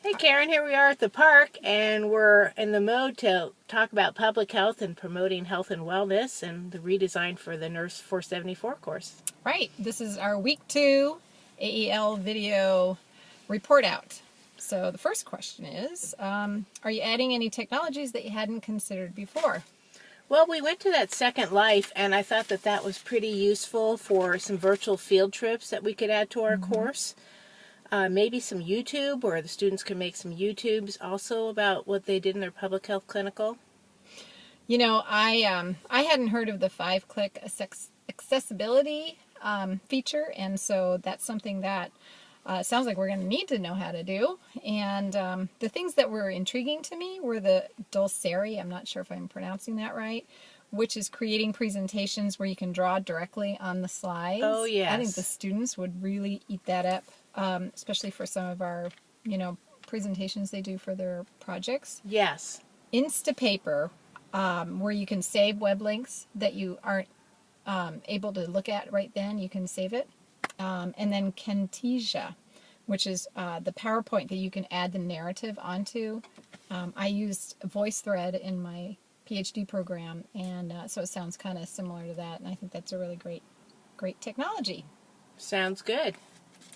Hey Karen, here we are at the park, and we're in the mode to talk about public health and promoting health and wellness and the redesign for the NURS 474 course. Right. This is our week 2 AEL video report out. So the first question is, are you adding any technologies that you hadn't considered before? Well, we went to that Second Life, and I thought that that was pretty useful for some virtual field trips that we could add to our course. Maybe some YouTube, where the students can make some YouTubes also about what they did in their public health clinical. You know, I hadn't heard of the 5-click accessibility feature, and so that's something that sounds like we're going to need to know how to do. And the things that were intriguing to me were the Dulceri, I'm not sure if I'm pronouncing that right, which is creating presentations where you can draw directly on the slides. Oh, yes. I think the students would really eat that up, especially for some of our, presentations they do for their projects. Yes. Instapaper, where you can save web links that you aren't able to look at right then, you can save it. And then Camtasia, which is the PowerPoint that you can add the narrative onto. I used VoiceThread in my PhD program, and so it sounds kind of similar to that, and I think that's a really great technology. Sounds good.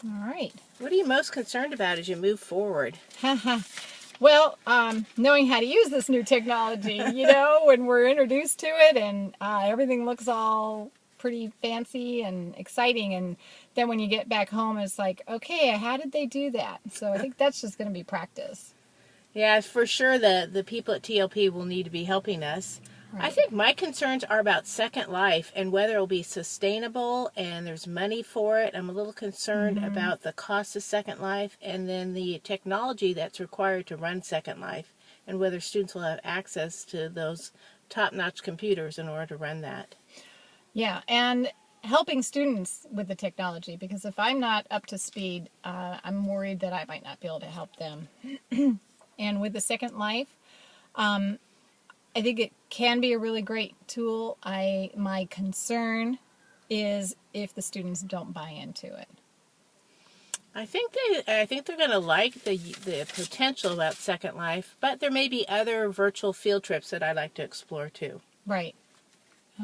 All right. What are you most concerned about as you move forward? Well, knowing how to use this new technology, when we're introduced to it and everything looks all pretty fancy and exciting, and then when you get back home, it's like, okay, how did they do that? So I think that's just going to be practice. Yeah, for sure the people at TLP will need to be helping us. Right. I think my concerns are about Second Life and whether it'll be sustainable and there's money for it. I'm a little concerned about the cost of Second Life and then the technology that's required to run Second Life and whether students will have access to those top-notch computers in order to run that. Yeah, and helping students with the technology, because if I'm not up to speed, I'm worried that I might not be able to help them. And with the Second Life, I think it can be a really great tool. My concern is if the students don't buy into it. I think they're going to like the potential about Second Life, but there may be other virtual field trips that I'd like to explore too. Right.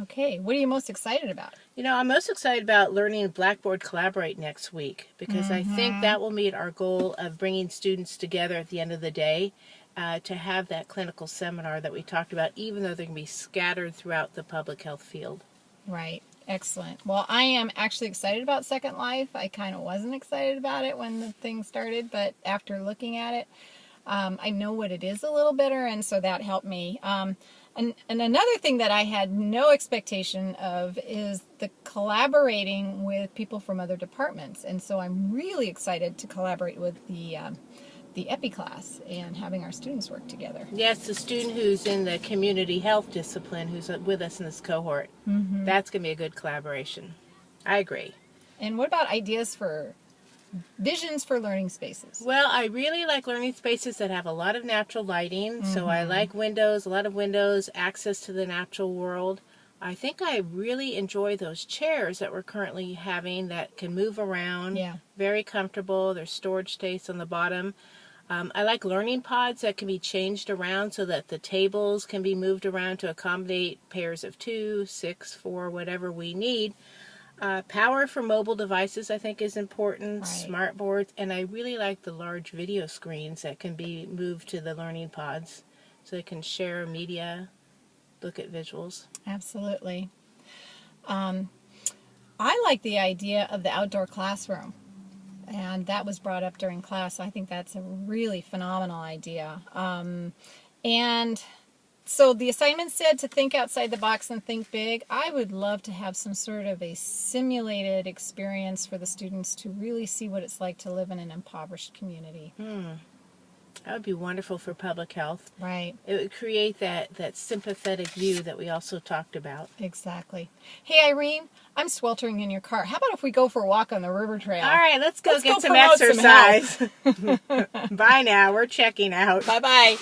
Okay. What are you most excited about? I'm most excited about learning Blackboard Collaborate next week because I think that will meet our goal of bringing students together at the end of the day to have that clinical seminar that we talked about, even though they can be scattered throughout the public health field. Right. Excellent. Well, I am actually excited about Second Life. I kind of wasn't excited about it when the thing started, but after looking at it, I know what it is a little better, and so that helped me. And another thing that I had no expectation of is the collaborating with people from other departments. And so I'm really excited to collaborate with the EPI class and having our students work together. Yes, the student who's in the community health discipline who's with us in this cohort. That's going to be a good collaboration. I agree. And what about ideas for visions for learning spaces? Well, I really like learning spaces that have a lot of natural lighting. So I like windows, a lot of windows, access to the natural world. I think I really enjoy those chairs that we're currently having that can move around. Yeah. Very comfortable. There's storage space on the bottom. I like learning pods that can be changed around so that the tables can be moved around to accommodate pairs of 2, 6, 4, whatever we need. Power for mobile devices I think is important, right. Smart boards, and I really like the large video screens that can be moved to the learning pods so they can share media, look at visuals. Absolutely. I like the idea of the outdoor classroom, and that was brought up during class. I think that's a really phenomenal idea. And so the assignment said to think outside the box and think big. I would love to have some sort of a simulated experience for the students to really see what it's like to live in an impoverished community. That would be wonderful for public health. Right. It would create that sympathetic view that we also talked about. Exactly. Hey, Irene, I'm sweltering in your car. How about if we go for a walk on the river trail? All right, let's get some exercise. Bye now. We're checking out. Bye-bye.